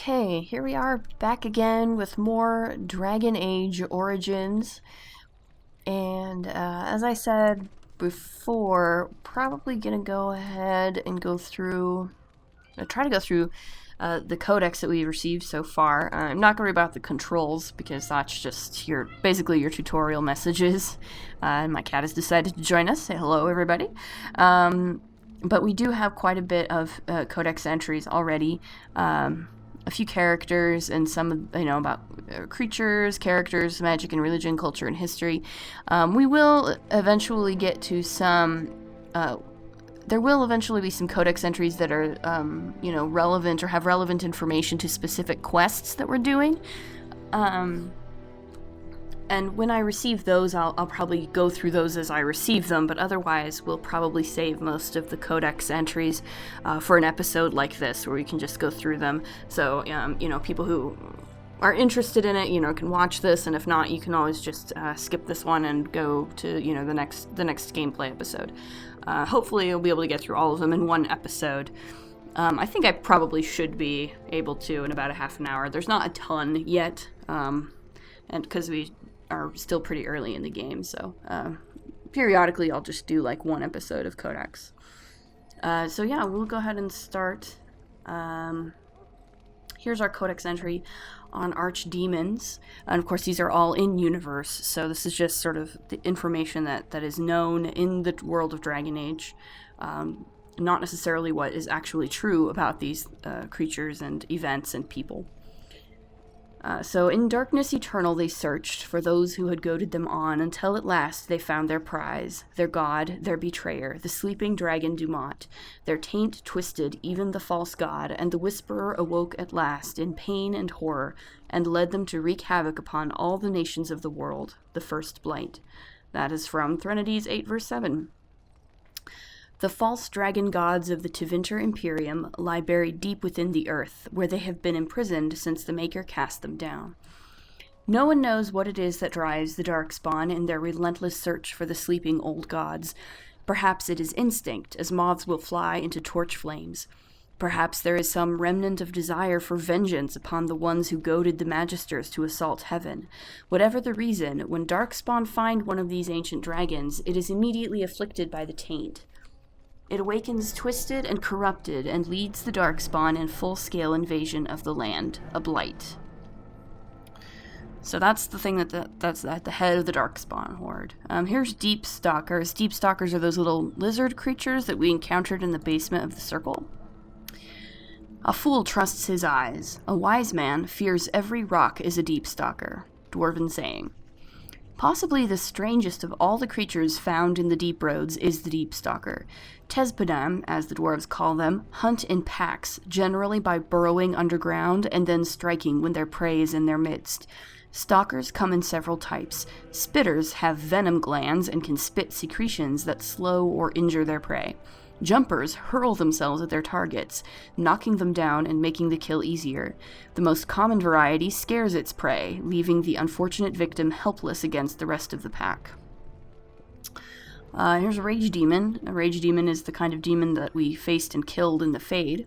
Okay, here we are back again with more Dragon Age Origins. And as I said before, probably gonna go ahead and try to go through the codex that we received so far. I'm not gonna worry about the controls because that's just basically your tutorial messages. And my cat has decided to join us. Say hello, everybody. But we do have quite a bit of codex entries already. A few characters and some, about creatures, characters, magic and religion, culture and history. We will eventually get to some. There will eventually be some codex entries that are, relevant or have relevant information to specific quests that we're doing. And when I receive those, I'll probably go through those as I receive them, but otherwise we'll probably save most of the codex entries for an episode like this, where we can just go through them. So, people who are interested in it, can watch this, and if not, you can always just skip this one and go to, the next gameplay episode. Hopefully you'll be able to get through all of them in one episode. I think I probably should be able to in about a half an hour. There's not a ton yet, and because we are still pretty early in the game, so periodically I'll just do like one episode of Codex. So yeah, we'll go ahead and start. Here's our Codex entry on Archdemons, and of course these are all in universe, so this is just sort of the information that is known in the world of Dragon Age, not necessarily what is actually true about these creatures and events and people. So in darkness eternal they searched for those who had goaded them on, until at last they found their prize, their god, their betrayer, the sleeping dragon Dumont. Their taint twisted even the false god, and the whisperer awoke at last in pain and horror, and led them to wreak havoc upon all the nations of the world, the first blight. That is from Threnodies 8 verse 7. The false dragon gods of the Tevinter Imperium lie buried deep within the earth, where they have been imprisoned since the Maker cast them down. No one knows what it is that drives the Darkspawn in their relentless search for the sleeping old gods. Perhaps it is instinct, as moths will fly into torch flames. Perhaps there is some remnant of desire for vengeance upon the ones who goaded the Magisters to assault heaven. Whatever the reason, when Darkspawn find one of these ancient dragons, it is immediately afflicted by the taint. It awakens twisted and corrupted and leads the Darkspawn in full-scale invasion of the land, a blight. So that's the thing that's at the head of the Darkspawn horde. Here's Deep Stalkers. Deep Stalkers are those little lizard creatures that we encountered in the basement of the Circle. A fool trusts his eyes. A wise man fears every rock is a Deep Stalker. Dwarven saying. Possibly the strangest of all the creatures found in the deep roads is the Deep Stalker. Tezpadam, as the dwarves call them, hunt in packs, generally by burrowing underground and then striking when their prey is in their midst. Stalkers come in several types. Spitters have venom glands and can spit secretions that slow or injure their prey. Jumpers hurl themselves at their targets, knocking them down and making the kill easier. The most common variety scares its prey, leaving the unfortunate victim helpless against the rest of the pack. Here's a Rage Demon. A Rage Demon is the kind of demon that we faced and killed in the Fade.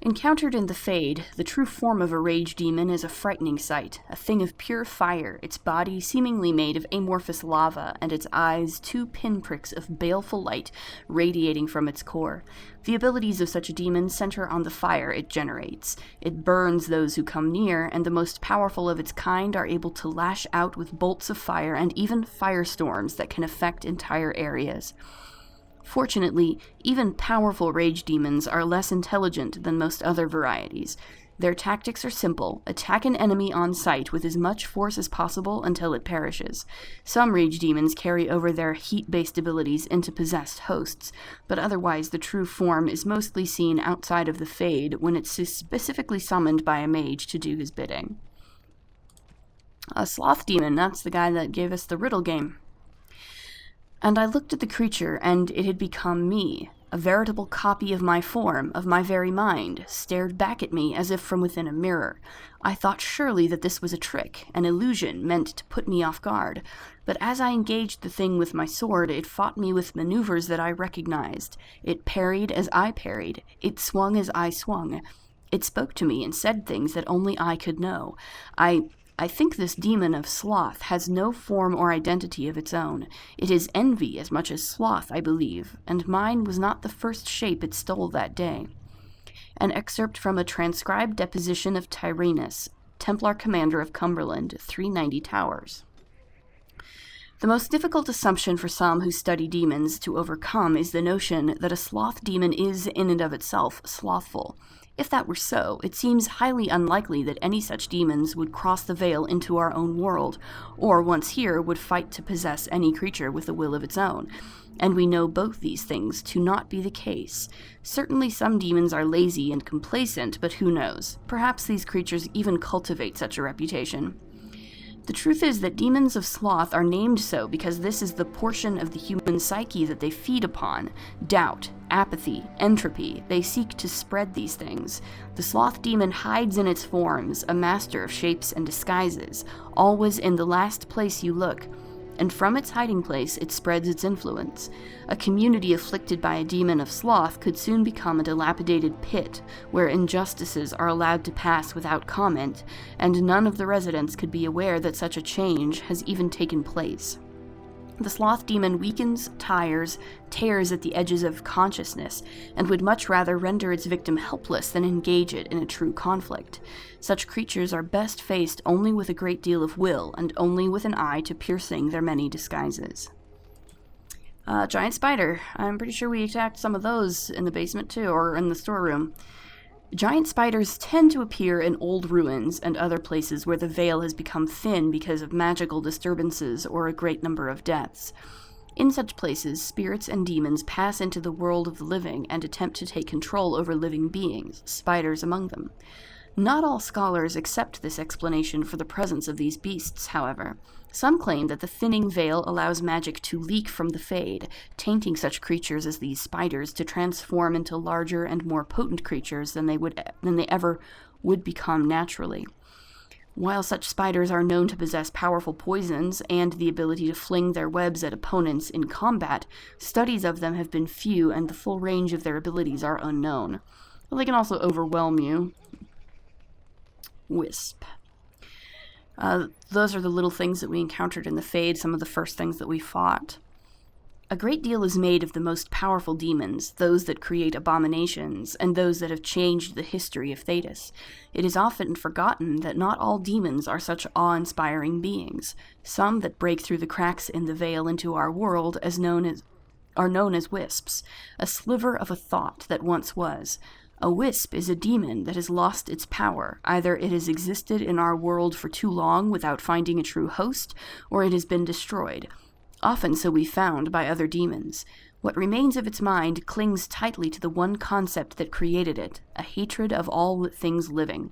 Encountered in the Fade, the true form of a Rage Demon is a frightening sight, a thing of pure fire, its body seemingly made of amorphous lava, and its eyes two pinpricks of baleful light radiating from its core. The abilities of such a demon center on the fire it generates. It burns those who come near, and the most powerful of its kind are able to lash out with bolts of fire and even firestorms that can affect entire areas. Fortunately, even powerful rage demons are less intelligent than most other varieties. Their tactics are simple: attack an enemy on sight with as much force as possible until it perishes. Some rage demons carry over their heat-based abilities into possessed hosts, but otherwise the true form is mostly seen outside of the Fade when it's specifically summoned by a mage to do his bidding. A sloth demon, that's the guy that gave us the riddle game. And I looked at the creature, and it had become me. A veritable copy of my form, of my very mind, stared back at me as if from within a mirror. I thought surely that this was a trick, an illusion meant to put me off guard. But as I engaged the thing with my sword, it fought me with maneuvers that I recognized. It parried as I parried. It swung as I swung. It spoke to me and said things that only I could know. I think this demon of sloth has no form or identity of its own. It is envy as much as sloth, I believe, and mine was not the first shape it stole that day. An excerpt from a transcribed deposition of Tyrannus, Templar commander of Cumberland, 390 Towers. The most difficult assumption for some who study demons to overcome is the notion that a sloth demon is, in and of itself, slothful. If that were so, it seems highly unlikely that any such demons would cross the veil into our own world, or, once here, would fight to possess any creature with a will of its own. And we know both these things to not be the case. Certainly some demons are lazy and complacent, but who knows? Perhaps these creatures even cultivate such a reputation. The truth is that demons of sloth are named so because this is the portion of the human psyche that they feed upon. Doubt, apathy, entropy. They seek to spread these things. The sloth demon hides in its forms, a master of shapes and disguises, always in the last place you look. And from its hiding place it spreads its influence. A community afflicted by a demon of sloth could soon become a dilapidated pit, where injustices are allowed to pass without comment, and none of the residents could be aware that such a change has even taken place. The sloth demon weakens, tires, tears at the edges of consciousness, and would much rather render its victim helpless than engage it in a true conflict. Such creatures are best faced only with a great deal of will, and only with an eye to piercing their many disguises. Giant spider. I'm pretty sure we attacked some of those in the basement too, or in the storeroom. Giant spiders tend to appear in old ruins and other places where the veil has become thin because of magical disturbances or a great number of deaths. In such places, spirits and demons pass into the world of the living and attempt to take control over living beings, spiders among them. Not all scholars accept this explanation for the presence of these beasts, however. Some claim that the thinning veil allows magic to leak from the Fade, tainting such creatures as these spiders to transform into larger and more potent creatures than they ever would become naturally. While such spiders are known to possess powerful poisons and the ability to fling their webs at opponents in combat, studies of them have been few and the full range of their abilities are unknown. But they can also overwhelm you. Wisp. Those are the little things that we encountered in the Fade, some of the first things that we fought. A great deal is made of the most powerful demons, those that create abominations, and those that have changed the history of Thedas. It is often forgotten that not all demons are such awe-inspiring beings. Some that break through the cracks in the veil into our world are known as wisps, a sliver of a thought that once was. A wisp is a demon that has lost its power. Either it has existed in our world for too long without finding a true host, or it has been destroyed. Often so we found by other demons. What remains of its mind clings tightly to the one concept that created it, a hatred of all things living.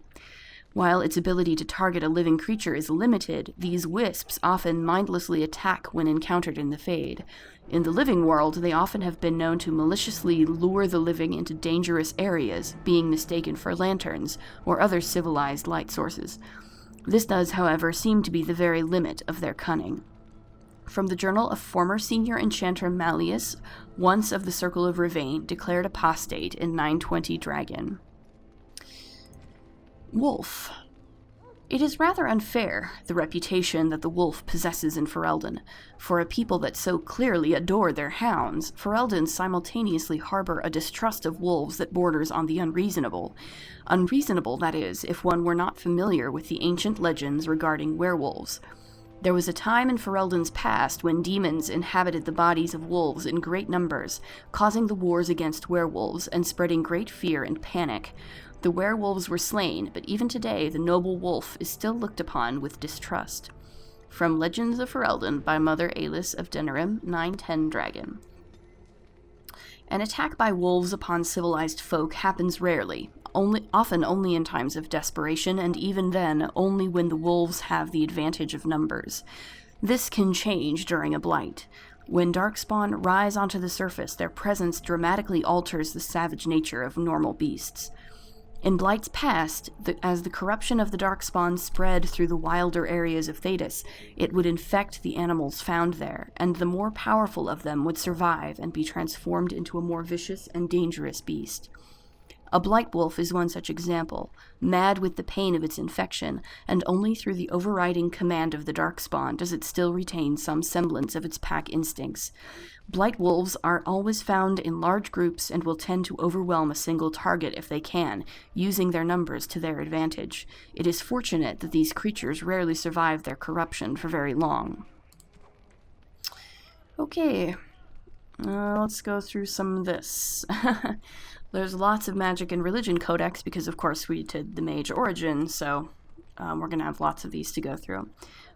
While its ability to target a living creature is limited, these wisps often mindlessly attack when encountered in the Fade. In the living world, they often have been known to maliciously lure the living into dangerous areas, being mistaken for lanterns or other civilized light sources. This does, however, seem to be the very limit of their cunning. From the journal of former senior enchanter Malleus, once of the Circle of Rivain, declared apostate in 920 Dragon. Wolf. It is rather unfair, the reputation that the wolf possesses in Ferelden. For a people that so clearly adore their hounds, Fereldans simultaneously harbor a distrust of wolves that borders on the unreasonable. Unreasonable, that is, if one were not familiar with the ancient legends regarding werewolves. There was a time in Ferelden's past when demons inhabited the bodies of wolves in great numbers, causing the wars against werewolves and spreading great fear and panic. The werewolves were slain, but even today the noble wolf is still looked upon with distrust. From Legends of Ferelden by Mother Alis of Denerim, 910 Dragon. An attack by wolves upon civilized folk happens rarely, often only in times of desperation, and even then only when the wolves have the advantage of numbers. This can change during a blight. When darkspawn rise onto the surface, their presence dramatically alters the savage nature of normal beasts. In blights past, as the corruption of the darkspawn spread through the wilder areas of Thedas, it would infect the animals found there, and the more powerful of them would survive and be transformed into a more vicious and dangerous beast. A blight wolf is one such example, mad with the pain of its infection, and only through the overriding command of the darkspawn does it still retain some semblance of its pack instincts. Blight wolves are always found in large groups and will tend to overwhelm a single target if they can, using their numbers to their advantage. It is fortunate that these creatures rarely survive their corruption for very long. Okay, let's go through some of this. There's lots of magic and religion codex because, of course, we did the mage origin, so we're going to have lots of these to go through.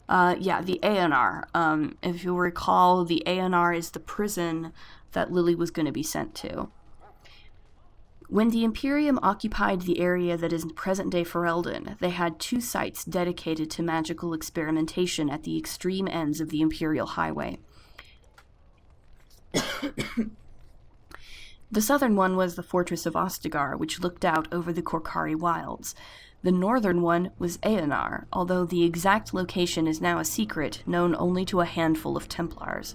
The Aeonar. If you'll recall, the Aeonar is the prison that Lily was going to be sent to. When the Imperium occupied the area that is present-day Ferelden, they had 2 sites dedicated to magical experimentation at the extreme ends of the Imperial Highway. The southern one was the fortress of Ostagar, which looked out over the Korcari wilds. The northern one was Aeonar, although the exact location is now a secret, known only to a handful of Templars.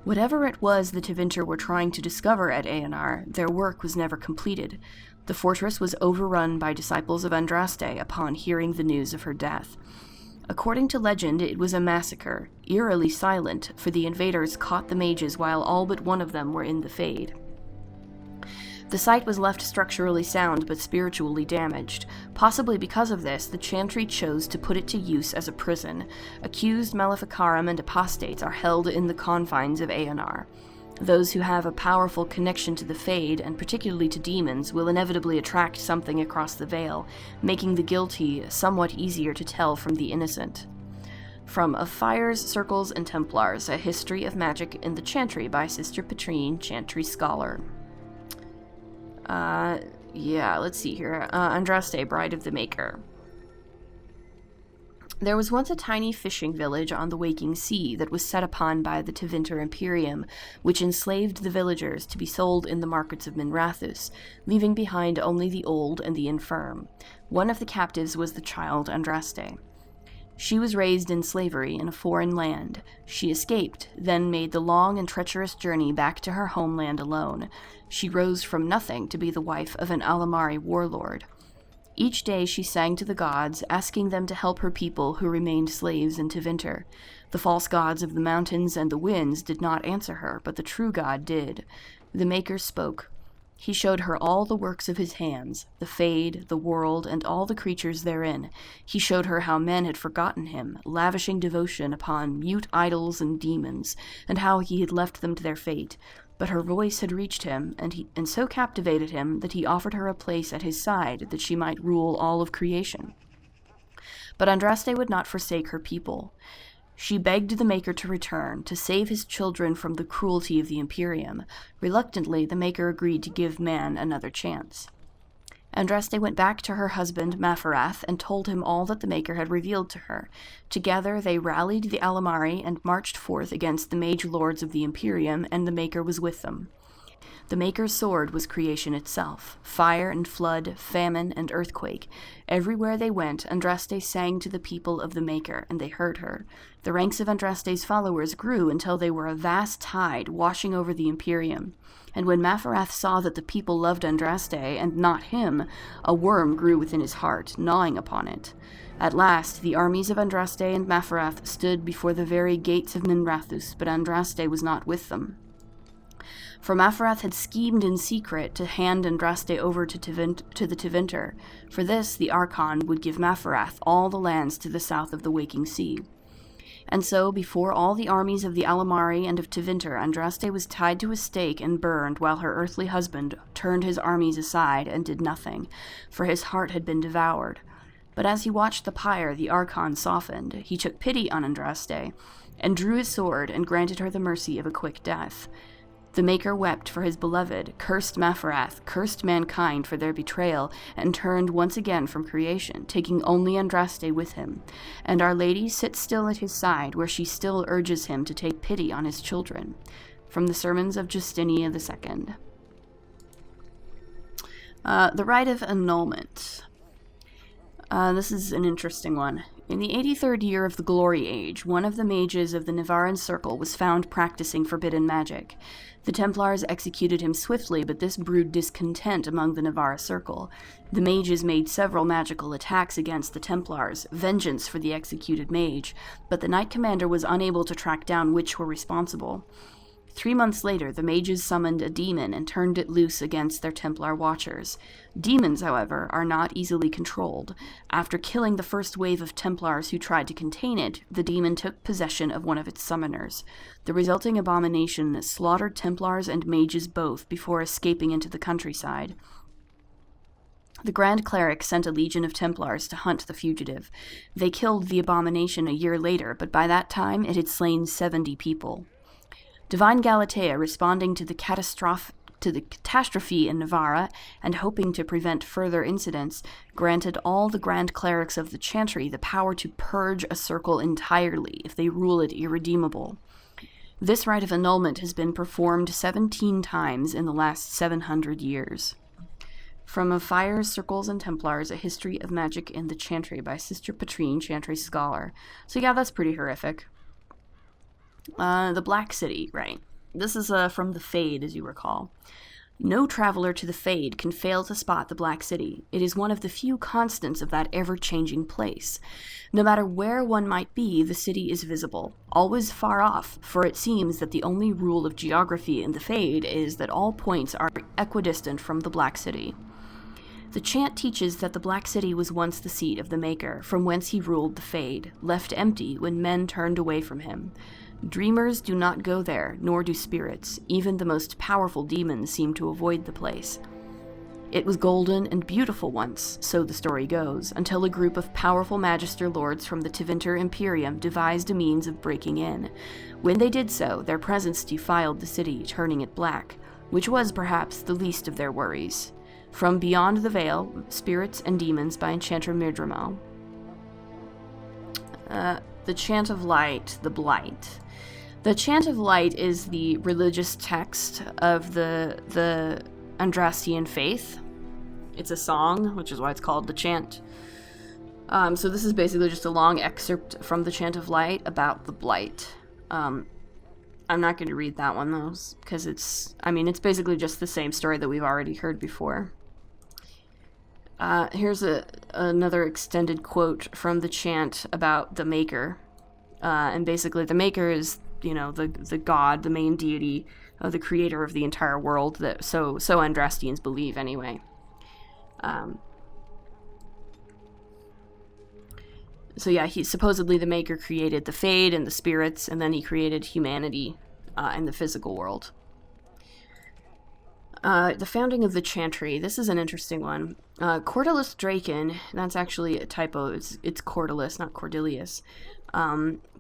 Whatever it was the Tevinter were trying to discover at Aeonar, their work was never completed. The fortress was overrun by disciples of Andraste upon hearing the news of her death. According to legend, it was a massacre, eerily silent, for the invaders caught the mages while all but one of them were in the Fade. The site was left structurally sound but spiritually damaged. Possibly because of this, the Chantry chose to put it to use as a prison. Accused Maleficarum and apostates are held in the confines of Aeonar. Those who have a powerful connection to the Fade, and particularly to demons, will inevitably attract something across the veil, making the guilty somewhat easier to tell from the innocent. From Of Fires, Circles, and Templars, A History of Magic in the Chantry by Sister Petrine, Chantry Scholar. Let's see here. Andraste, Bride of the Maker. There was once a tiny fishing village on the Waking Sea that was set upon by the Tevinter Imperium, which enslaved the villagers to be sold in the markets of Minrathous, leaving behind only the old and the infirm. One of the captives was the child Andraste. She was raised in slavery in a foreign land. She escaped, then made the long and treacherous journey back to her homeland alone. She rose from nothing to be the wife of an Alamari warlord. Each day she sang to the gods, asking them to help her people who remained slaves in Tevinter. The false gods of the mountains and the winds did not answer her, but the true god did. The Maker spoke. He showed her all the works of his hands, the Fade, the world, and all the creatures therein. He showed her how men had forgotten him, lavishing devotion upon mute idols and demons, and how he had left them to their fate. But her voice had reached him, and so captivated him that he offered her a place at his side that she might rule all of creation. But Andraste would not forsake her people. She begged the Maker to return, to save his children from the cruelty of the Imperium. Reluctantly, the Maker agreed to give man another chance. Andraste went back to her husband, Maferath, and told him all that the Maker had revealed to her. Together they rallied the Alamari and marched forth against the mage lords of the Imperium, and the Maker was with them. The Maker's sword was creation itself, fire and flood, famine and earthquake. Everywhere they went, Andraste sang to the people of the Maker, and they heard her. The ranks of Andraste's followers grew until they were a vast tide washing over the Imperium. And when Maferath saw that the people loved Andraste, and not him, a worm grew within his heart, gnawing upon it. At last, the armies of Andraste and Maferath stood before the very gates of Minrathous, but Andraste was not with them. For Maferath had schemed in secret to hand Andraste over to the Tevinter. For this, the Archon would give Maferath all the lands to the south of the Waking Sea. And so, before all the armies of the Alamari and of Tevinter, Andraste was tied to a stake and burned, while her earthly husband turned his armies aside and did nothing, for his heart had been devoured. But as he watched the pyre, the Archon softened. He took pity on Andraste, and drew his sword, and granted her the mercy of a quick death. The Maker wept for his beloved, cursed Maferath, cursed mankind for their betrayal, and turned once again from creation, taking only Andraste with him. And Our Lady sits still at his side, where she still urges him to take pity on his children. From the Sermons of Justinia II. The Rite of Annulment. This is an interesting one. In the 83rd year of the Glory Age, one of the mages of the Nevarran Circle was found practicing forbidden magic. The Templars executed him swiftly, but this brewed discontent among the Nevarra Circle. The mages made several magical attacks against the Templars, vengeance for the executed mage, but the Knight Commander was unable to track down which were responsible. 3 months later, the mages summoned a demon and turned it loose against their Templar watchers. Demons, however, are not easily controlled. After killing the first wave of Templars who tried to contain it, the demon took possession of one of its summoners. The resulting abomination slaughtered Templars and mages both before escaping into the countryside. The Grand Cleric sent a legion of Templars to hunt the fugitive. They killed the abomination a year later, but by that time it had slain 70 people. Divine Galatea, responding to the catastrophe in Navarra and hoping to prevent further incidents, granted all the Grand Clerics of the Chantry the power to purge a circle entirely if they rule it irredeemable. This rite of annulment has been performed 17 times in the last 700 years. From Of Fires, Circles, and Templars, A History of Magic in the Chantry by Sister Petrine, Chantry Scholar. So yeah, that's pretty horrific. The Black City, right. This is from the Fade, as you recall. No traveler to the Fade can fail to spot the Black City. It is one of the few constants of that ever-changing place. No matter where one might be, the city is visible, always far off, for it seems that the only rule of geography in the Fade is that all points are equidistant from the Black City. The chant teaches that the Black City was once the seat of the Maker, from whence he ruled the Fade, left empty when men turned away from him. Dreamers do not go there, nor do spirits. Even the most powerful demons seem to avoid the place. It was golden and beautiful once, so the story goes, until a group of powerful Magister Lords from the Tevinter Imperium devised a means of breaking in. When they did so, their presence defiled the city, turning it black, which was perhaps the least of their worries. From Beyond the Veil, Spirits and Demons by Enchanter Mirdramel. The Chant of Light, the Blight. The Chant of Light is the religious text of the Andrastian faith. It's a song, which is why it's called the chant. So this is basically just a long excerpt from the Chant of Light about the Blight. I'm not going to read that one, though, because it's basically just the same story that we've already heard before. Here's another extended quote from the chant about the Maker. And basically the Maker is, the god, the main deity, the creator of the entire world, that so Andrastians believe anyway. So yeah, he supposedly the Maker created the Fade and the spirits, and then he created humanity and the physical world. The founding of the Chantry. This is an interesting one. Cordelis Draken, that's actually a typo, it's Cordelis, not Cordelius,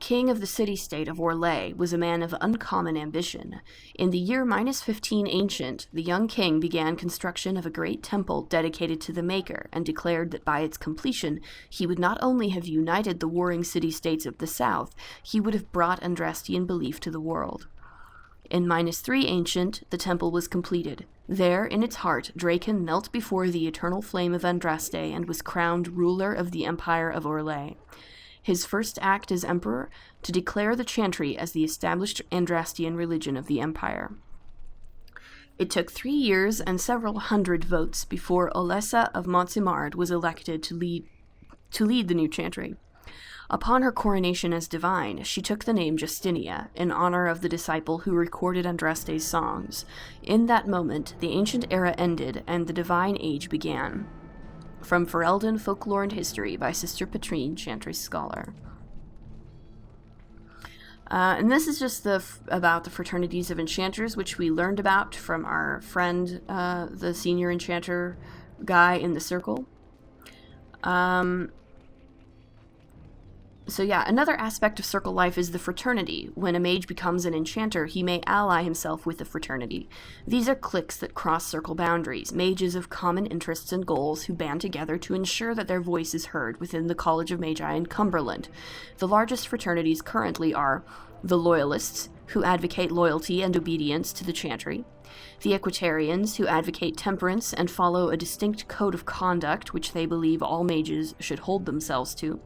king of the city-state of Orlais, was a man of uncommon ambition. In the year -15 Ancient, the young king began construction of a great temple dedicated to the Maker, and declared that by its completion he would not only have united the warring city-states of the south, he would have brought Andrastian belief to the world. In -3 Ancient, the temple was completed. There, in its heart, Draken knelt before the eternal flame of Andraste and was crowned ruler of the Empire of Orlais. His first act as emperor, to declare the Chantry as the established Andrastian religion of the empire. It took 3 years and several hundred votes before Olessa of Montsimard was elected to lead the new Chantry. Upon her coronation as divine, she took the name Justinia, in honor of the disciple who recorded Andraste's songs. In that moment, the ancient era ended, and the divine age began. From Ferelden, Folklore and History by Sister Petrine, Chantry Scholar. And this is just about the fraternities of enchanters, which we learned about from our friend, the senior enchanter guy in the circle. So yeah, another aspect of circle life is the fraternity. When a mage becomes an enchanter, he may ally himself with the fraternity. These are cliques that cross circle boundaries, mages of common interests and goals who band together to ensure that their voice is heard within the College of Magi in Cumberland. The largest fraternities currently are the Loyalists, who advocate loyalty and obedience to the Chantry, the Equitarians, who advocate temperance and follow a distinct code of conduct which they believe all mages should hold themselves to,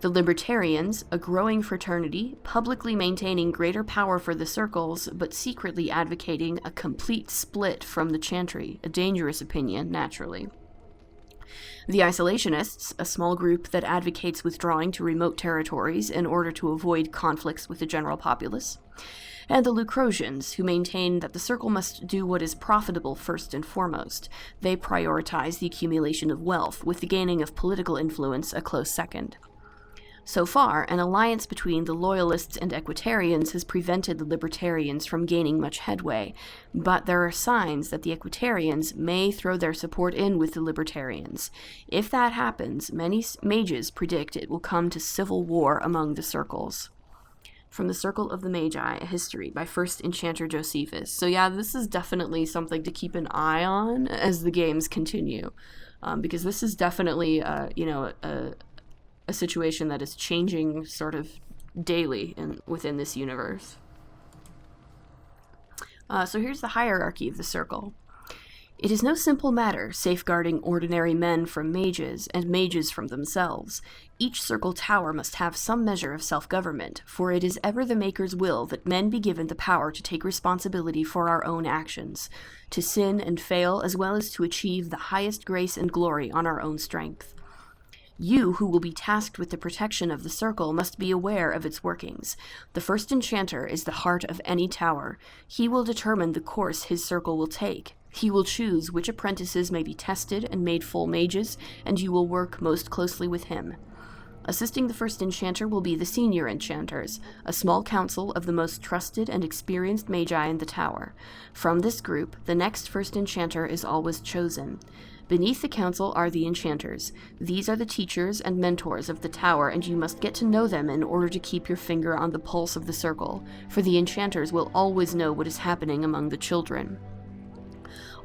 The Libertarians, a growing fraternity, publicly maintaining greater power for the circles, but secretly advocating a complete split from the Chantry, a dangerous opinion, naturally. The Isolationists, a small group that advocates withdrawing to remote territories in order to avoid conflicts with the general populace. And the Lucrosians, who maintain that the circle must do what is profitable first and foremost. They prioritize the accumulation of wealth, with the gaining of political influence a close second. So far, an alliance between the Loyalists and Equitarians has prevented the Libertarians from gaining much headway, but there are signs that the Equitarians may throw their support in with the Libertarians. If that happens, many mages predict it will come to civil war among the circles. From the Circle of the Magi, a history by First Enchanter Josephus. So yeah, this is definitely something to keep an eye on as the games continue, because this is definitely, a situation that is changing sort of daily within this universe. So here's the hierarchy of the circle. It is no simple matter safeguarding ordinary men from mages and mages from themselves. Each circle tower must have some measure of self-government, for it is ever the Maker's will that men be given the power to take responsibility for our own actions, to sin and fail as well as to achieve the highest grace and glory on our own strength. You, who will be tasked with the protection of the circle, must be aware of its workings. The First Enchanter is the heart of any tower. He will determine the course his circle will take. He will choose which apprentices may be tested and made full mages, and you will work most closely with him. Assisting the First Enchanter will be the Senior Enchanters, a small council of the most trusted and experienced magi in the tower. From this group, the next First Enchanter is always chosen. Beneath the council are the enchanters. These are the teachers and mentors of the tower, and you must get to know them in order to keep your finger on the pulse of the circle, for the enchanters will always know what is happening among the children.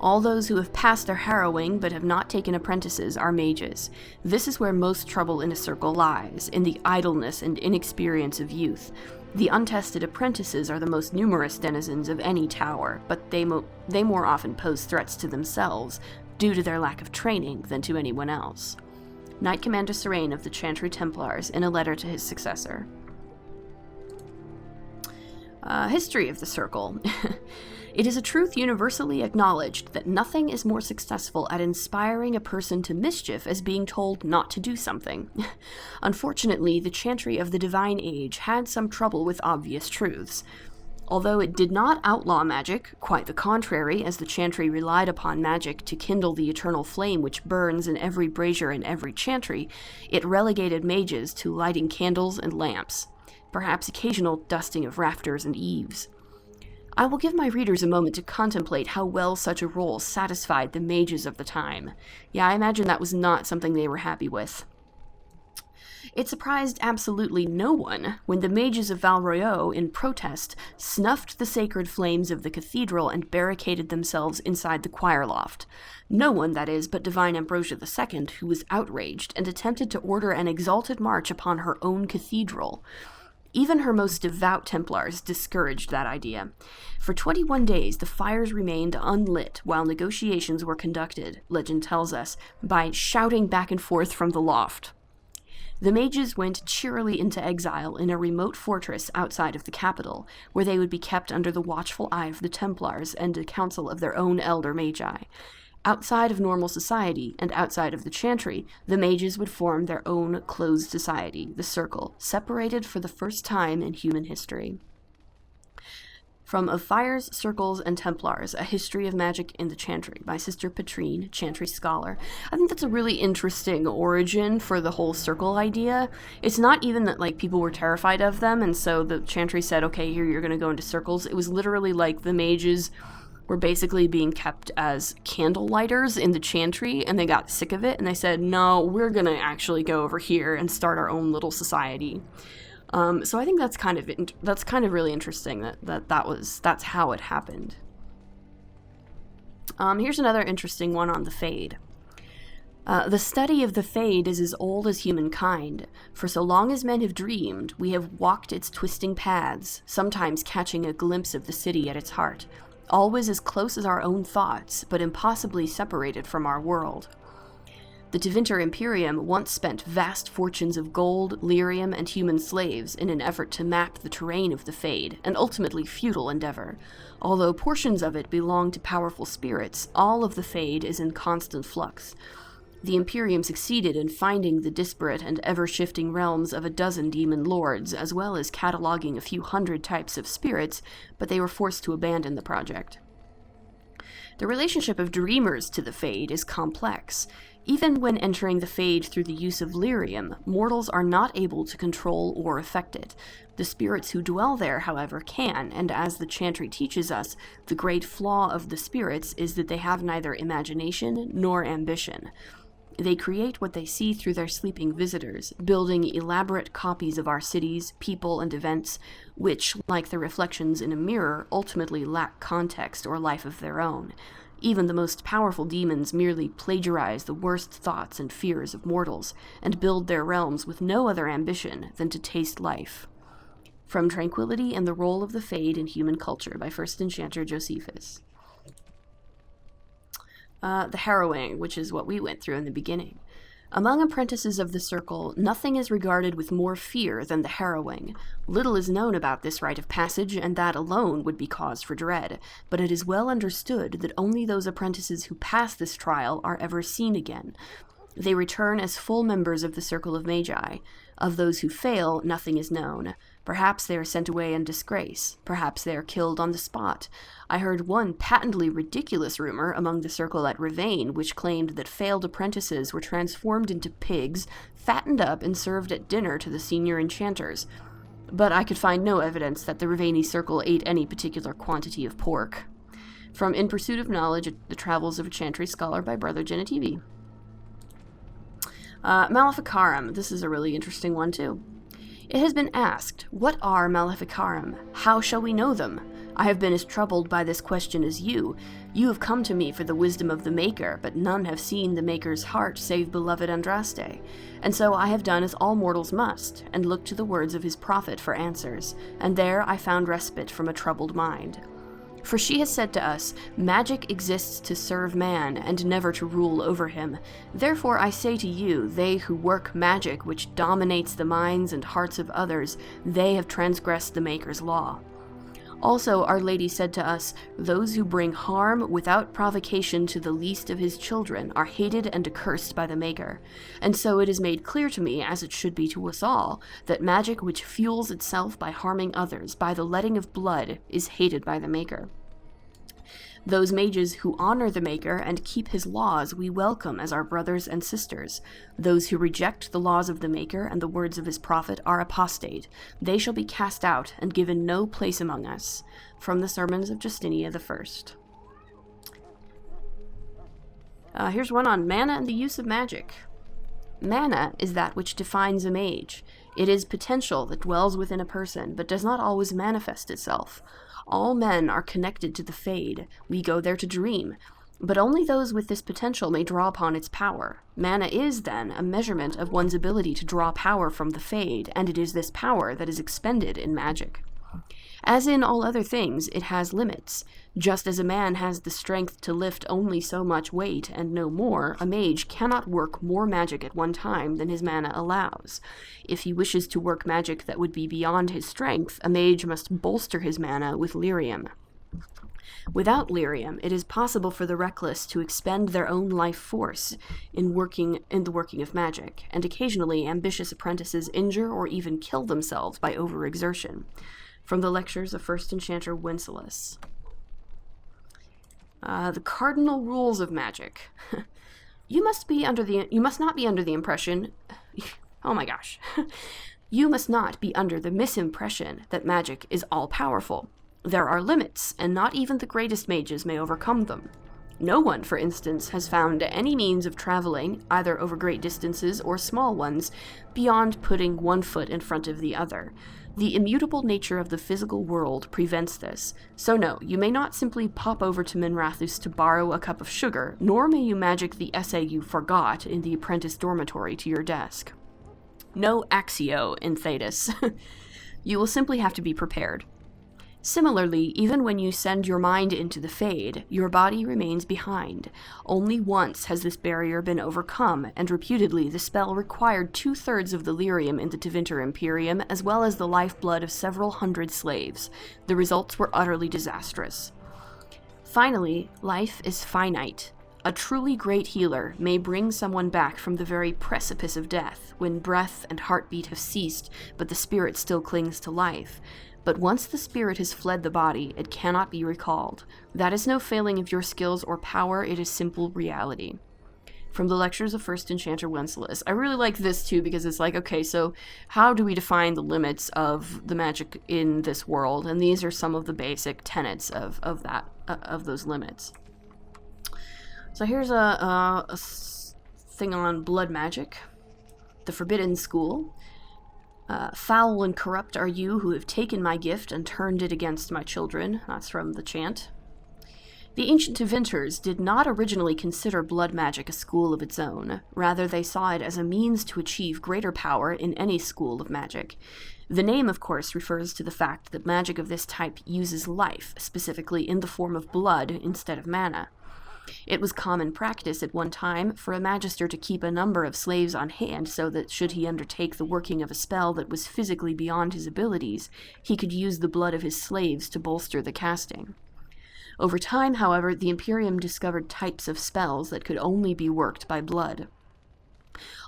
All those who have passed their harrowing but have not taken apprentices are mages. This is where most trouble in a circle lies, in the idleness and inexperience of youth. The untested apprentices are the most numerous denizens of any tower, but they more often pose threats to themselves, due to their lack of training, than to anyone else. Knight Commander Serene of the Chantry Templars in a letter to his successor. History of the Circle. It is a truth universally acknowledged that nothing is more successful at inspiring a person to mischief as being told not to do something. Unfortunately, the Chantry of the Divine Age had some trouble with obvious truths. Although it did not outlaw magic, quite the contrary, as the Chantry relied upon magic to kindle the eternal flame which burns in every brazier and every chantry, it relegated mages to lighting candles and lamps, perhaps occasional dusting of rafters and eaves. I will give my readers a moment to contemplate how well such a role satisfied the mages of the time. Yeah, I imagine that was not something they were happy with. It surprised absolutely no one when the mages of Valroyaux, in protest, snuffed the sacred flames of the cathedral and barricaded themselves inside the choir loft. No one, that is, but Divine Ambrosia II, who was outraged and attempted to order an exalted march upon her own cathedral. Even her most devout Templars discouraged that idea. For 21 days, the fires remained unlit while negotiations were conducted, legend tells us, by shouting back and forth from the loft. The mages went cheerily into exile in a remote fortress outside of the capital, where they would be kept under the watchful eye of the Templars and a council of their own elder magi. Outside of normal society, and outside of the Chantry, the mages would form their own closed society, the Circle, separated for the first time in human history. From Of Fires, Circles, and Templars, A History of Magic in the Chantry by Sister Patrine, Chantry Scholar. I think that's a really interesting origin for the whole circle idea. It's not even that, like, people were terrified of them, and so the Chantry said, okay, here you're going to go into circles. It was literally like the mages were basically being kept as candle lighters in the Chantry, and they got sick of it, and they said, no, we're going to actually go over here and start our own little society. So I think that's kind of really interesting that's how it happened. Here's another interesting one on the Fade. The study of the Fade is as old as humankind. For so long as men have dreamed, we have walked its twisting paths, sometimes catching a glimpse of the city at its heart, always as close as our own thoughts, but impossibly separated from our world. The Tevinter Imperium once spent vast fortunes of gold, lyrium, and human slaves in an effort to map the terrain of the Fade, an ultimately futile endeavor. Although portions of it belong to powerful spirits, all of the Fade is in constant flux. The Imperium succeeded in finding the disparate and ever-shifting realms of a dozen demon lords, as well as cataloging a few hundred types of spirits, but they were forced to abandon the project. The relationship of dreamers to the Fade is complex. Even when entering the Fade through the use of lyrium, mortals are not able to control or affect it. The spirits who dwell there, however, can, and as the Chantry teaches us, the great flaw of the spirits is that they have neither imagination nor ambition. They create what they see through their sleeping visitors, building elaborate copies of our cities, people, and events, which, like the reflections in a mirror, ultimately lack context or life of their own. Even the most powerful demons merely plagiarize the worst thoughts and fears of mortals, and build their realms with no other ambition than to taste life. From Tranquility and the Role of the Fade in Human Culture by First Enchanter Josephus. The harrowing, which is what we went through in the beginning. Among apprentices of the Circle, nothing is regarded with more fear than the harrowing. Little is known about this rite of passage, and that alone would be cause for dread, but it is well understood that only those apprentices who pass this trial are ever seen again. They return as full members of the Circle of Magi. Of those who fail, nothing is known. Perhaps they are sent away in disgrace. Perhaps they are killed on the spot. I heard one patently ridiculous rumor among the Circle at Rivain, which claimed that failed apprentices were transformed into pigs, fattened up, and served at dinner to the senior enchanters. But I could find no evidence that the Rivaini Circle ate any particular quantity of pork. From In Pursuit of Knowledge, The Travels of a Chantry Scholar by Brother Genetivi. Maleficarum. This is a really interesting one, too. It has been asked, what are Maleficarum? How shall we know them? I have been as troubled by this question as you. You have come to me for the wisdom of the Maker, but none have seen the Maker's heart save beloved Andraste. And so I have done as all mortals must, and looked to the words of his prophet for answers, and there I found respite from a troubled mind. For she has said to us, magic exists to serve man, and never to rule over him. Therefore I say to you, they who work magic which dominates the minds and hearts of others, they have transgressed the Maker's law. Also Our Lady said to us, those who bring harm without provocation to the least of his children are hated and accursed by the Maker. And so it is made clear to me, as it should be to us all, that magic which fuels itself by harming others, by the letting of blood, is hated by the Maker. Those mages who honor the Maker and keep his laws we welcome as our brothers and sisters. Those who reject the laws of the Maker and the words of his prophet are apostate. They shall be cast out and given no place among us. From the Sermons of Justinia I. Here's one on mana and the use of magic. Mana is that which defines a mage. It is potential that dwells within a person, but does not always manifest itself. All men are connected to the Fade. We go there to dream. But only those with this potential may draw upon its power. Mana is, then, a measurement of one's ability to draw power from the Fade, and it is this power that is expended in magic. As in all other things, it has limits. Just as a man has the strength to lift only so much weight and no more, a mage cannot work more magic at one time than his mana allows. If he wishes to work magic that would be beyond his strength, a mage must bolster his mana with lyrium. Without lyrium, it is possible for the reckless to expend their own life force in the working of magic, and occasionally ambitious apprentices injure or even kill themselves by overexertion. From the lectures of First Enchanter Wenceslas. The cardinal rules of magic. You must not be under the impression. Oh my gosh. You must not be under the misimpression that magic is all-powerful. There are limits, and not even the greatest mages may overcome them. No one, for instance, has found any means of traveling, either over great distances or small ones, beyond putting one foot in front of the other. The immutable nature of the physical world prevents this. So no, you may not simply pop over to Minrathous to borrow a cup of sugar, nor may you magic the essay you forgot in the apprentice dormitory to your desk. No Axio in Thedas. You will simply have to be prepared. Similarly, even when you send your mind into the Fade, your body remains behind. Only once has this barrier been overcome, and reputedly the spell required 2/3 of the lyrium in the Tevinter Imperium, as well as the lifeblood of several hundred slaves. The results were utterly disastrous. Finally, life is finite. A truly great healer may bring someone back from the very precipice of death, when breath and heartbeat have ceased, but the spirit still clings to life. But once the spirit has fled the body, it cannot be recalled. That is no failing of your skills or power, it is simple reality. From the Lectures of First Enchanter Wenceslas. I really like this too, because it's like, okay, so how do we define the limits of the magic in this world? And these are some of the basic tenets of those limits. So here's a thing on blood magic. The Forbidden School. Foul and corrupt are you who have taken my gift and turned it against my children. That's from the chant. The ancient Tevinters did not originally consider blood magic a school of its own. Rather, they saw it as a means to achieve greater power in any school of magic. The name, of course, refers to the fact that magic of this type uses life, specifically in the form of blood instead of mana. It was common practice at one time for a magister to keep a number of slaves on hand so that should he undertake the working of a spell that was physically beyond his abilities, he could use the blood of his slaves to bolster the casting. Over time, however, the Imperium discovered types of spells that could only be worked by blood.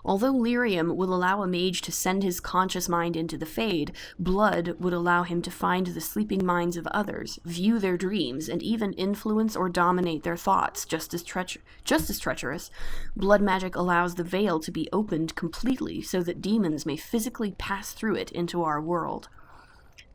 Although lyrium will allow a mage to send his conscious mind into the Fade, blood would allow him to find the sleeping minds of others, view their dreams, and even influence or dominate their thoughts. Just as treacherous, blood magic allows the veil to be opened completely so that demons may physically pass through it into our world.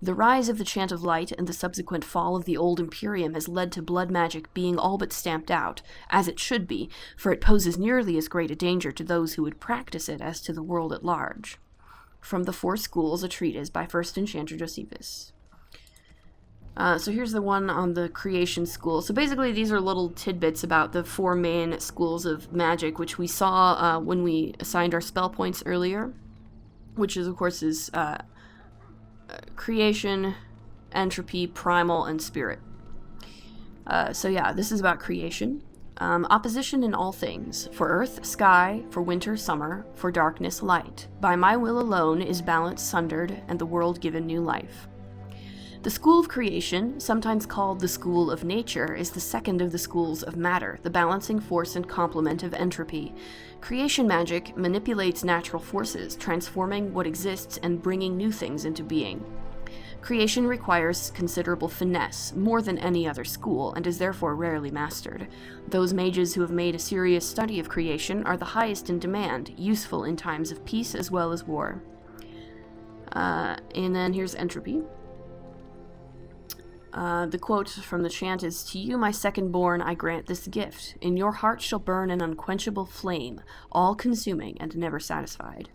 The rise of the Chant of Light and the subsequent fall of the Old Imperium has led to blood magic being all but stamped out, as it should be, for it poses nearly as great a danger to those who would practice it as to the world at large. From the Four Schools, a treatise by First Enchanter Josephus. So here's the one on the Creation School. So basically these are little tidbits about the four main schools of magic, which we saw when we assigned our spell points earlier, which is, of course, creation, entropy, primal, and spirit. So yeah, this is about creation. Opposition in all things. For earth, sky. For winter, summer. For darkness, light. By my will alone is balance sundered, and the world given new life. The school of creation, sometimes called the school of nature, is the second of the schools of matter, the balancing force and complement of entropy. Creation magic manipulates natural forces, transforming what exists and bringing new things into being. Creation requires considerable finesse, more than any other school, and is therefore rarely mastered. Those mages who have made a serious study of creation are the highest in demand, useful in times of peace as well as war. And then here's entropy. The quote from the chant is, "To you, my second-born, I grant this gift. In your heart shall burn an unquenchable flame, all-consuming and never satisfied."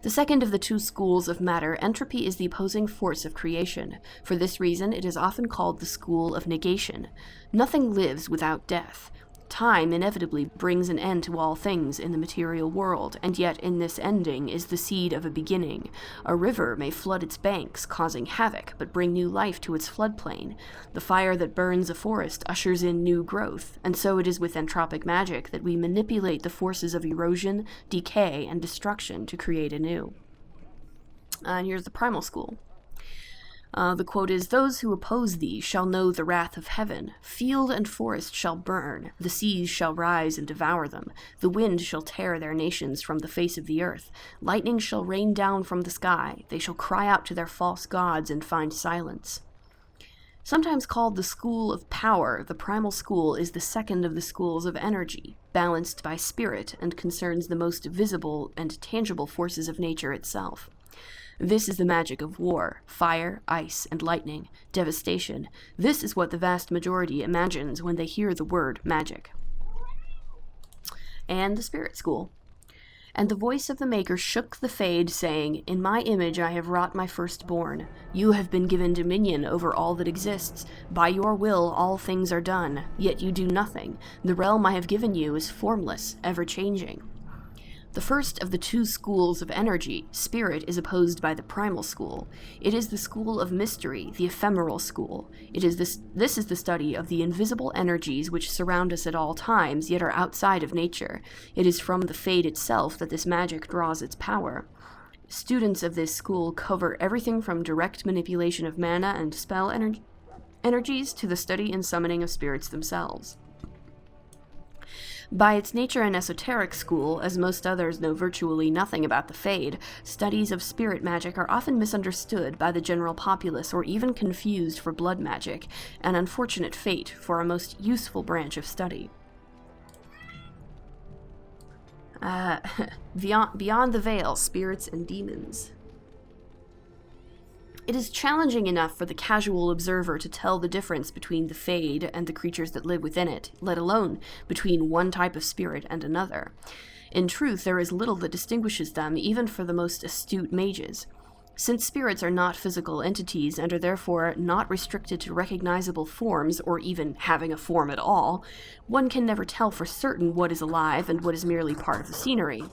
The second of the two schools of matter, entropy is the opposing force of creation. For this reason, it is often called the school of negation. Nothing lives without death. Time inevitably brings an end to all things in the material world, and yet in this ending is the seed of a beginning. A river may flood its banks, causing havoc, but bring new life to its floodplain. The fire that burns a forest ushers in new growth, and so it is with entropic magic that we manipulate the forces of erosion, decay, and destruction to create anew. And here's the primal school. The quote is, "Those who oppose thee shall know the wrath of heaven. Field and forest shall burn. The seas shall rise and devour them. The wind shall tear their nations from the face of the earth. Lightning shall rain down from the sky. They shall cry out to their false gods and find silence." Sometimes called the school of power, the primal school is the second of the schools of energy, balanced by spirit, and concerns the most visible and tangible forces of nature itself. This is the magic of war, fire, ice, and lightning, devastation. This is what the vast majority imagines when they hear the word magic. And the spirit school. "And the voice of the Maker shook the Fade, saying, In my image I have wrought my firstborn. You have been given dominion over all that exists. By your will all things are done, yet you do nothing. The realm I have given you is formless, ever-changing." The first of the two schools of energy, spirit, is opposed by the primal school. It is the school of mystery, the ephemeral school. This is the study of the invisible energies which surround us at all times, yet are outside of nature. It is from the Fade itself that this magic draws its power. Students of this school cover everything from direct manipulation of mana and spell energies to the study and summoning of spirits themselves. By its nature an esoteric school, as most others know virtually nothing about the Fade, studies of spirit magic are often misunderstood by the general populace or even confused for blood magic, an unfortunate fate for a most useful branch of study. Beyond the Veil, Spirits and Demons. It is challenging enough for the casual observer to tell the difference between the Fade and the creatures that live within it, let alone between one type of spirit and another. In truth, there is little that distinguishes them, even for the most astute mages. Since spirits are not physical entities and are therefore not restricted to recognizable forms or even having a form at all, one can never tell for certain what is alive and what is merely part of the scenery.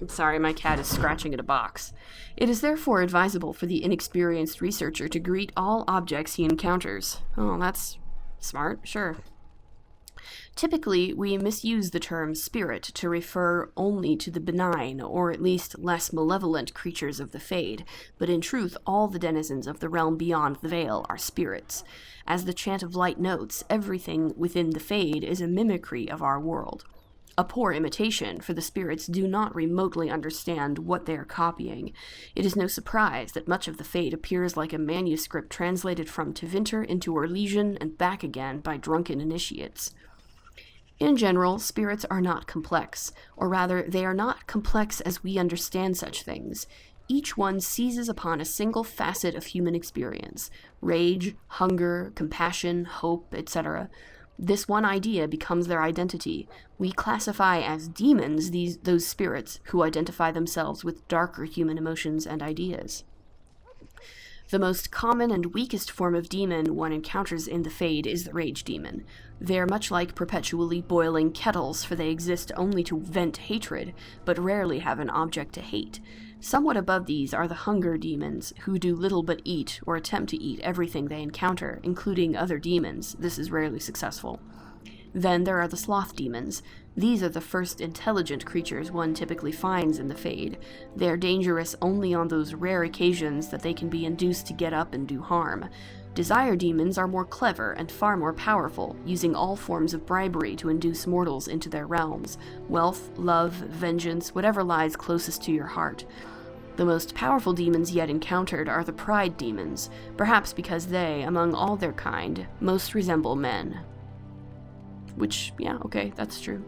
Sorry, my cat is scratching at a box. It is therefore advisable for the inexperienced researcher to greet all objects he encounters. Oh, that's smart, sure. Typically, we misuse the term spirit to refer only to the benign, or at least less malevolent creatures of the Fade, but in truth all the denizens of the realm beyond the veil are spirits. As the Chant of Light notes, everything within the Fade is a mimicry of our world. A poor imitation, for the spirits do not remotely understand what they are copying. It is no surprise that much of the Fade appears like a manuscript translated from Tevinter into Orlesian and back again by drunken initiates. In general, spirits are not complex, or rather, they are not complex as we understand such things. Each one seizes upon a single facet of human experience: rage, hunger, compassion, hope, etc. This one idea becomes their identity. We classify as demons those spirits who identify themselves with darker human emotions and ideas. The most common and weakest form of demon one encounters in the Fade is the rage demon. They are much like perpetually boiling kettles, for they exist only to vent hatred, but rarely have an object to hate. Somewhat above these are the hunger demons, who do little but eat, or attempt to eat everything they encounter, including other demons. This is rarely successful. Then there are the sloth demons. These are the first intelligent creatures one typically finds in the Fade. They are dangerous only on those rare occasions that they can be induced to get up and do harm. Desire demons are more clever and far more powerful, using all forms of bribery to induce mortals into their realms: wealth, love, vengeance, whatever lies closest to your heart. The most powerful demons yet encountered are the pride demons, perhaps because they, among all their kind, most resemble men. Which, yeah, okay, that's true.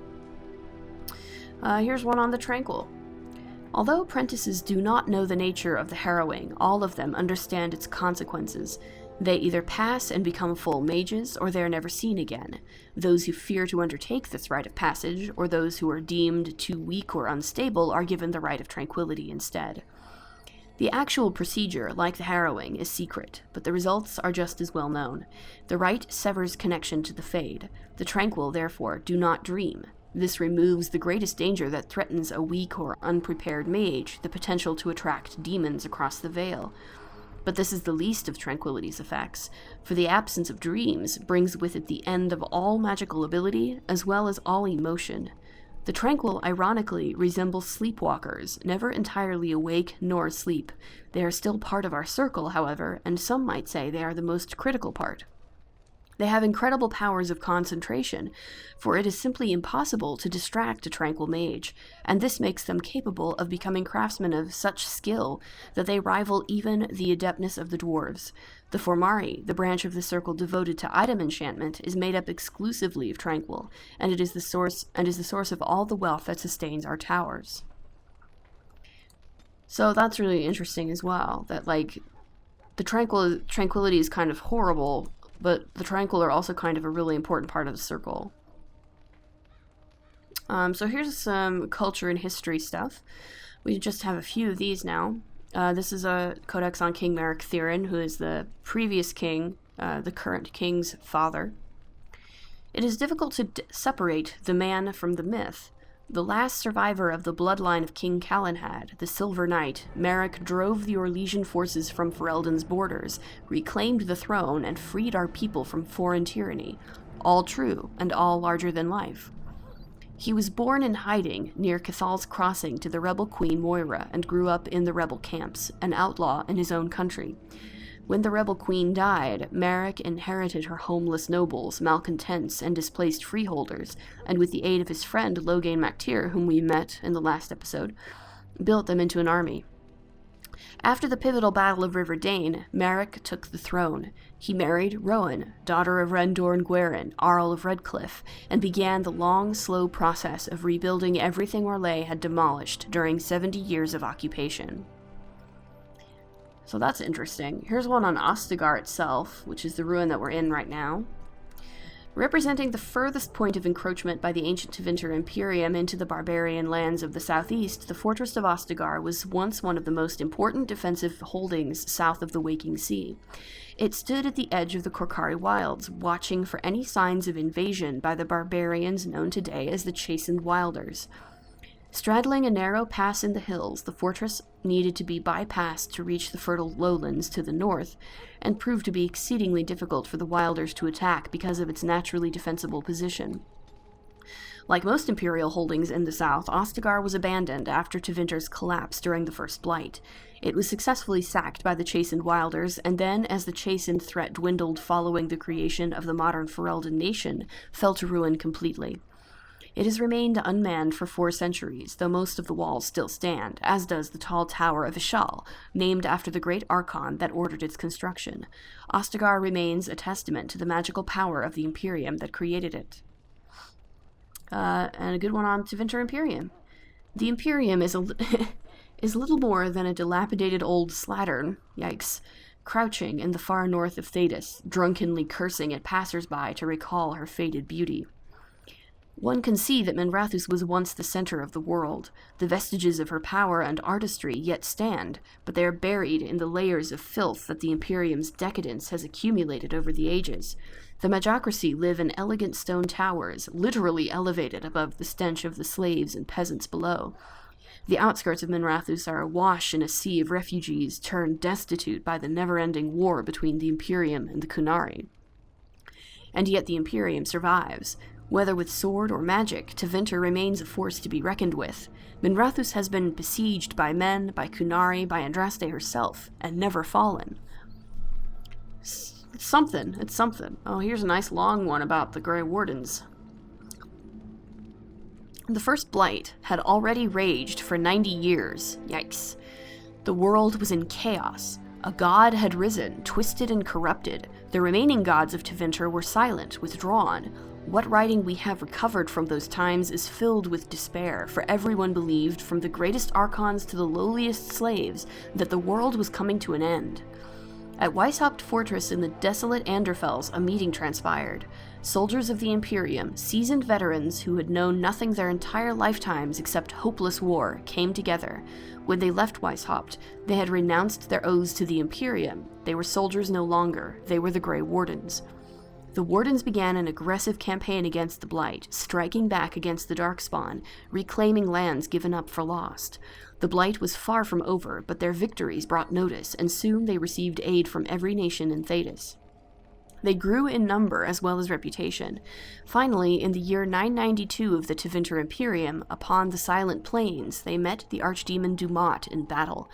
Here's one on the Tranquil. Although apprentices do not know the nature of the harrowing, all of them understand its consequences. They either pass and become full mages, or they are never seen again. Those who fear to undertake this rite of passage, or those who are deemed too weak or unstable, are given the rite of tranquility instead. The actual procedure, like the harrowing, is secret, but the results are just as well known. The rite severs connection to the Fade. The Tranquil, therefore, do not dream. This removes the greatest danger that threatens a weak or unprepared mage, the potential to attract demons across the veil. But this is the least of Tranquility's effects, for the absence of dreams brings with it the end of all magical ability, as well as all emotion. The Tranquil, ironically, resemble sleepwalkers, never entirely awake nor asleep. They are still part of our circle, however, and some might say they are the most critical part. They have incredible powers of concentration, for it is simply impossible to distract a Tranquil mage, and this makes them capable of becoming craftsmen of such skill that they rival even the adeptness of the dwarves. The Formari, the branch of the circle devoted to item enchantment, is made up exclusively of Tranquil, and is the source of all the wealth that sustains our towers. So that's really interesting as well, that the tranquility is kind of horrible, but the Tranquil are also kind of a really important part of the circle. So here's some culture and history stuff. We just have a few of these now. This is a codex on King Merrick Therin, who is the previous king, the current king's father. It is difficult to separate the man from the myth. The last survivor of the bloodline of King Calenhad, the Silver Knight, Merrick drove the Orlesian forces from Ferelden's borders, reclaimed the throne, and freed our people from foreign tyranny. All true, and all larger than life. He was born in hiding near Cathal's crossing to the rebel queen Moira and grew up in the rebel camps, an outlaw in his own country. When the rebel queen died, Merrick inherited her homeless nobles, malcontents, and displaced freeholders, and with the aid of his friend Logain MacTyr, whom we met in the last episode, built them into an army. After the pivotal Battle of River Dane, Merrick took the throne. He married Rowan, daughter of Rendorn Gwerin, Arl of Redcliffe, and began the long, slow process of rebuilding everything Orlais had demolished during 70 years of occupation. So that's interesting. Here's one on Ostagar itself, which is the ruin that we're in right now. Representing the furthest point of encroachment by the ancient Tevinter Imperium into the barbarian lands of the southeast, the fortress of Ostagar was once one of the most important defensive holdings south of the Waking Sea. It stood at the edge of the Korcari Wilds, watching for any signs of invasion by the barbarians known today as the Chastened Wilders. Straddling a narrow pass in the hills, the fortress needed to be bypassed to reach the fertile lowlands to the north, and proved to be exceedingly difficult for the Wilders to attack because of its naturally defensible position. Like most imperial holdings in the south, Ostagar was abandoned after Tevinter's collapse during the First Blight. It was successfully sacked by the Chastened Wilders, and then, as the Chastened threat dwindled following the creation of the modern Ferelden nation, fell to ruin completely. It has remained unmanned for 4 centuries, though most of the walls still stand, as does the tall Tower of Ishal, named after the great Archon that ordered its construction. Ostagar remains a testament to the magical power of the Imperium that created it. And a good one on Tevinter Imperium. The Imperium is little more than a dilapidated old slattern, yikes, crouching in the far north of Thedas, drunkenly cursing at passers-by to recall her faded beauty. One can see that Minrathous was once the center of the world. The vestiges of her power and artistry yet stand, but they are buried in the layers of filth that the Imperium's decadence has accumulated over the ages. The Magocracy live in elegant stone towers, literally elevated above the stench of the slaves and peasants below. The outskirts of Minrathous are awash in a sea of refugees turned destitute by the never-ending war between the Imperium and the Qunari. And yet the Imperium survives. Whether with sword or magic, Tevinter remains a force to be reckoned with. Minrathous has been besieged by men, by Qunari, by Andraste herself, and never fallen. It's something. Oh, here's a nice long one about the Grey Wardens. The First Blight had already raged for 90 years. Yikes. The world was in chaos. A god had risen, twisted and corrupted. The remaining gods of Tevinter were silent, withdrawn. What writing we have recovered from those times is filled with despair, for everyone believed, from the greatest archons to the lowliest slaves, that the world was coming to an end. At Weishaupt Fortress in the desolate Anderfels, a meeting transpired. Soldiers of the Imperium, seasoned veterans who had known nothing their entire lifetimes except hopeless war, came together. When they left Weishaupt, they had renounced their oaths to the Imperium. They were soldiers no longer. They were the Grey Wardens. The Wardens began an aggressive campaign against the Blight, striking back against the Darkspawn, reclaiming lands given up for lost. The Blight was far from over, but their victories brought notice, and soon they received aid from every nation in Thedas. They grew in number as well as reputation. Finally, in the year 992 of the Tevinter Imperium, upon the Silent Plains, they met the Archdemon Dumat in battle.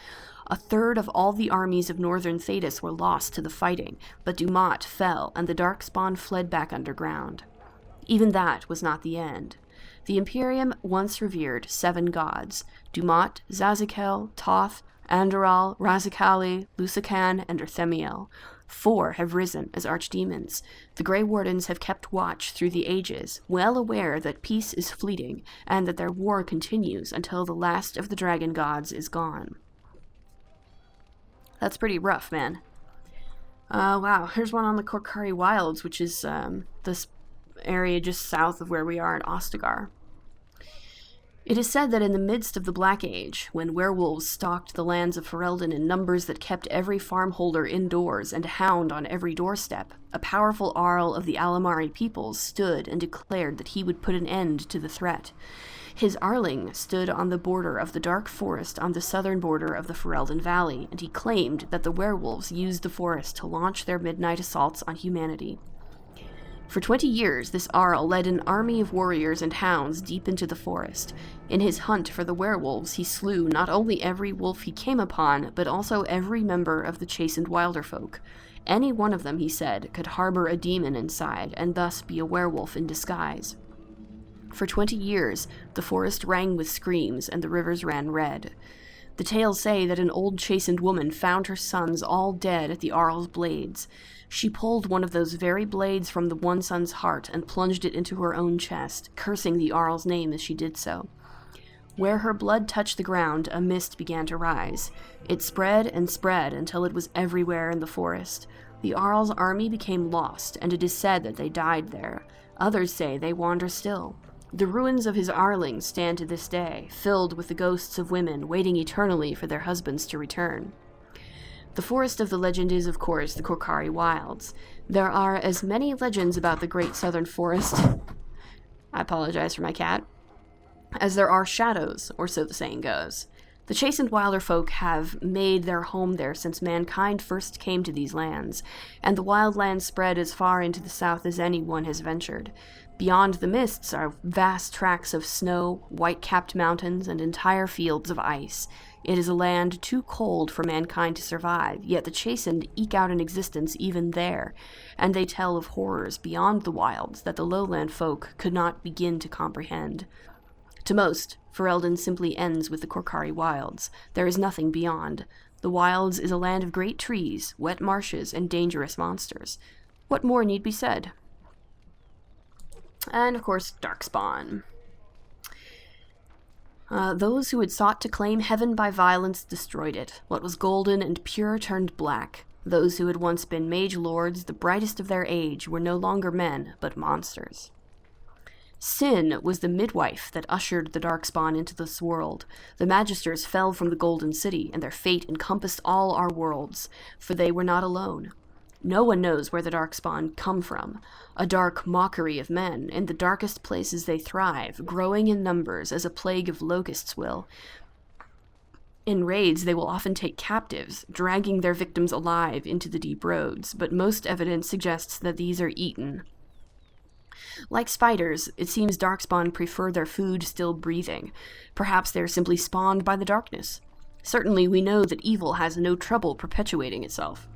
A third of all the armies of northern Thedas were lost to the fighting, but Dumat fell, and the Darkspawn fled back underground. Even that was not the end. The Imperium once revered 7 gods: Dumat, Zazikel, Toth, Andoral, Razikali, Lusakan, and Erthemiel. 4 have risen as archdemons. The Grey Wardens have kept watch through the ages, well aware that peace is fleeting, and that their war continues until the last of the dragon gods is gone. That's pretty rough, man. Wow, here's one on the Korcari Wilds, which is this area just south of where we are in Ostagar. It is said that in the midst of the Black Age, when werewolves stalked the lands of Ferelden in numbers that kept every farmholder indoors and a hound on every doorstep, a powerful Arl of the Alamari peoples stood and declared that he would put an end to the threat. His Arling stood on the border of the dark forest on the southern border of the Ferelden Valley, and he claimed that the werewolves used the forest to launch their midnight assaults on humanity. For 20 years, this Arl led an army of warriors and hounds deep into the forest. In his hunt for the werewolves, he slew not only every wolf he came upon, but also every member of the chastened wilder folk. Any one of them, he said, could harbor a demon inside, and thus be a werewolf in disguise. For 20 years, the forest rang with screams, and the rivers ran red. The tales say that an old chastened woman found her sons all dead at the Arl's blades. She pulled one of those very blades from the one son's heart and plunged it into her own chest, cursing the Arl's name as she did so. Where her blood touched the ground, a mist began to rise. It spread and spread until it was everywhere in the forest. The Arl's army became lost, and it is said that they died there. Others say they wander still. The ruins of his Arlings stand to this day, filled with the ghosts of women waiting eternally for their husbands to return. The forest of the legend is, of course, the Korcari Wilds. There are as many legends about the Great Southern Forest I apologize for my cat as there are shadows, or so the saying goes. The chastened wilder folk have made their home there since mankind first came to these lands, and the wild lands spread as far into the south as anyone has ventured. Beyond the mists are vast tracts of snow, white-capped mountains, and entire fields of ice. It is a land too cold for mankind to survive, yet the chastened eke out an existence even there, and they tell of horrors beyond the wilds that the lowland folk could not begin to comprehend. To most, Ferelden simply ends with the Korcari Wilds. There is nothing beyond. The Wilds is a land of great trees, wet marshes, and dangerous monsters. What more need be said? And, of course, Darkspawn. Those who had sought to claim heaven by violence destroyed it. What was golden and pure turned black. Those who had once been mage lords, the brightest of their age, were no longer men, but monsters. Sin was the midwife that ushered the Darkspawn into this world. The Magisters fell from the Golden City, and their fate encompassed all our worlds, for they were not alone. No one knows where the Darkspawn come from. A dark mockery of men. In the darkest places they thrive, growing in numbers as a plague of locusts will. In raids, they will often take captives, dragging their victims alive into the deep roads, but most evidence suggests that these are eaten. Like spiders, it seems Darkspawn prefer their food still breathing. Perhaps they are simply spawned by the darkness. Certainly we know that evil has no trouble perpetuating itself.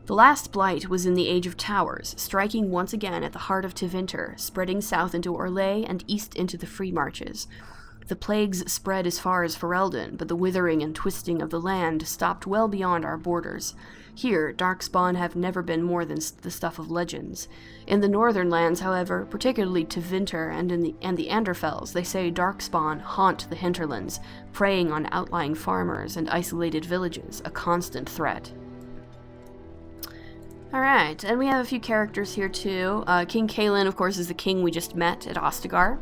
The last blight was in the Age of Towers, striking once again at the heart of Tevinter, spreading south into Orlais and east into the Free Marches. The plagues spread as far as Ferelden, but the withering and twisting of the land stopped well beyond our borders. Here, Darkspawn have never been more than the stuff of legends. In the northern lands, however, particularly Tevinter and the Anderfells, they say Darkspawn haunt the hinterlands, preying on outlying farmers and isolated villages, a constant threat. Alright, and we have a few characters here too. King Cailan, of course, is the king we just met at Ostagar.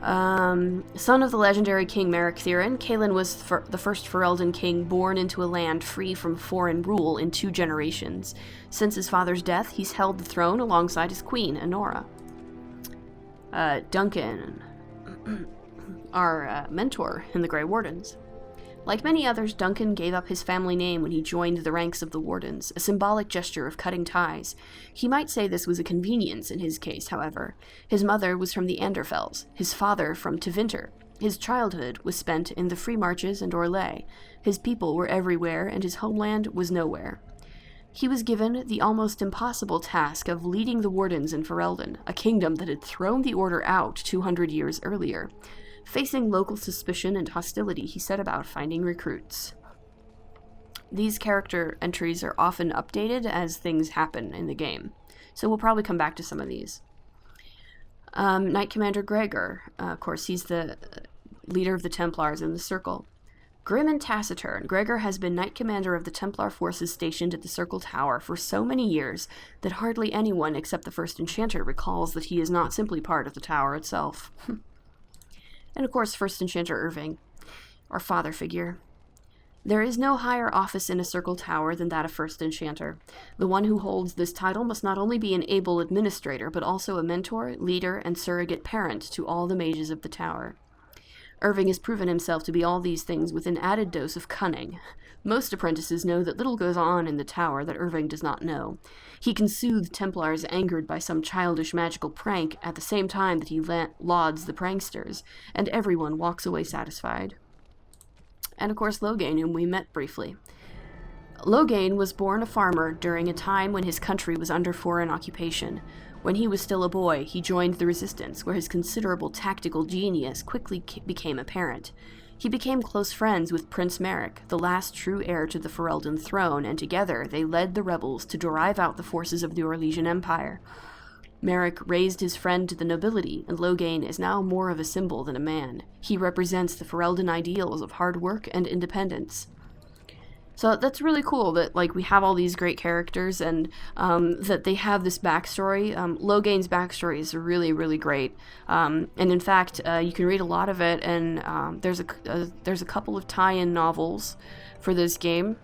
Son of the legendary King Merrick Therin, Cailan was the first Ferelden king born into a land free from foreign rule in 2 generations. Since his father's death, he's held the throne alongside his queen, Anora. Duncan, our mentor in the Grey Wardens. Like many others, Duncan gave up his family name when he joined the ranks of the Wardens, a symbolic gesture of cutting ties. He might say this was a convenience in his case, however. His mother was from the Anderfells, his father from Tevinter. His childhood was spent in the Free Marches and Orlais. His people were everywhere, and his homeland was nowhere. He was given the almost impossible task of leading the Wardens in Ferelden, a kingdom that had thrown the Order out 200 years earlier. Facing local suspicion and hostility, he set about finding recruits. These character entries are often updated as things happen in the game, so we'll probably come back to some of these. Knight Commander Gregor, of course, he's the leader of the Templars in the Circle. Grim and taciturn, Gregor has been Knight Commander of the Templar forces stationed at the Circle Tower for so many years that hardly anyone except the First Enchanter recalls that he is not simply part of the tower itself. And of course, First Enchanter Irving, our father figure. There is no higher office in a Circle Tower than that of First Enchanter. The one who holds this title must not only be an able administrator, but also a mentor, leader, and surrogate parent to all the mages of the tower. Irving has proven himself to be all these things with an added dose of cunning. Most apprentices know that little goes on in the tower that Irving does not know. He can soothe Templars angered by some childish magical prank at the same time that he lauds the pranksters, and everyone walks away satisfied. And of course Loghain, whom we met briefly. Loghain was born a farmer during a time when his country was under foreign occupation. When he was still a boy, he joined the resistance, where his considerable tactical genius quickly became apparent. He became close friends with Prince Merrick, the last true heir to the Ferelden throne, and together they led the rebels to drive out the forces of the Orlesian Empire. Merrick raised his friend to the nobility, and Loghain is now more of a symbol than a man. He represents the Ferelden ideals of hard work and independence. So that's really cool that, like, we have all these great characters and that they have this backstory. Loghain's backstory is really, really great. And in fact, you can read a lot of it, and there's a couple of tie-in novels for this game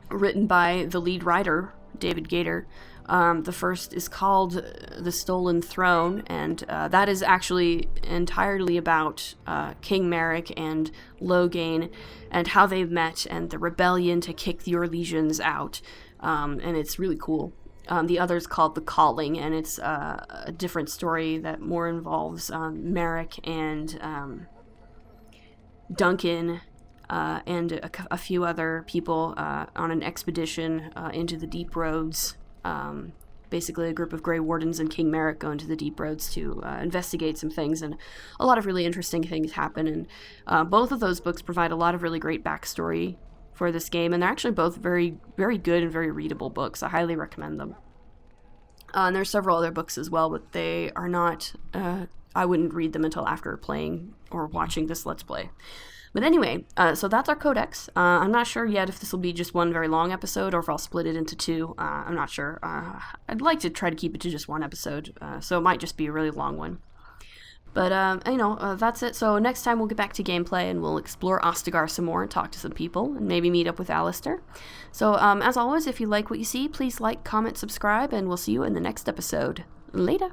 written by the lead writer, David Gator. The first is called The Stolen Throne, and that is actually entirely about King Merrick and Loghain and how they've met and the rebellion to kick the Orlesians out, and it's really cool. The other is called The Calling, and it's a different story that more involves Merrick and Duncan and a few other people on an expedition into the Deep Roads. Basically a group of Grey Wardens and King Merrick go into the Deep Roads to investigate some things, and a lot of really interesting things happen, and both of those books provide a lot of really great backstory for this game, and they're actually both very, very good and very readable books. I highly recommend them. And there's several other books as well, but they are not, I wouldn't read them until after playing or watching this Let's Play. But anyway, so that's our codex. I'm not sure yet if this will be just one very long episode or if I'll split it into two. I'm not sure. I'd like to try to keep it to just one episode, so it might just be a really long one. But, that's it. So next time we'll get back to gameplay and we'll explore Ostagar some more and talk to some people and maybe meet up with Alistair. So, as always, if you like what you see, please like, comment, subscribe, and we'll see you in the next episode. Later!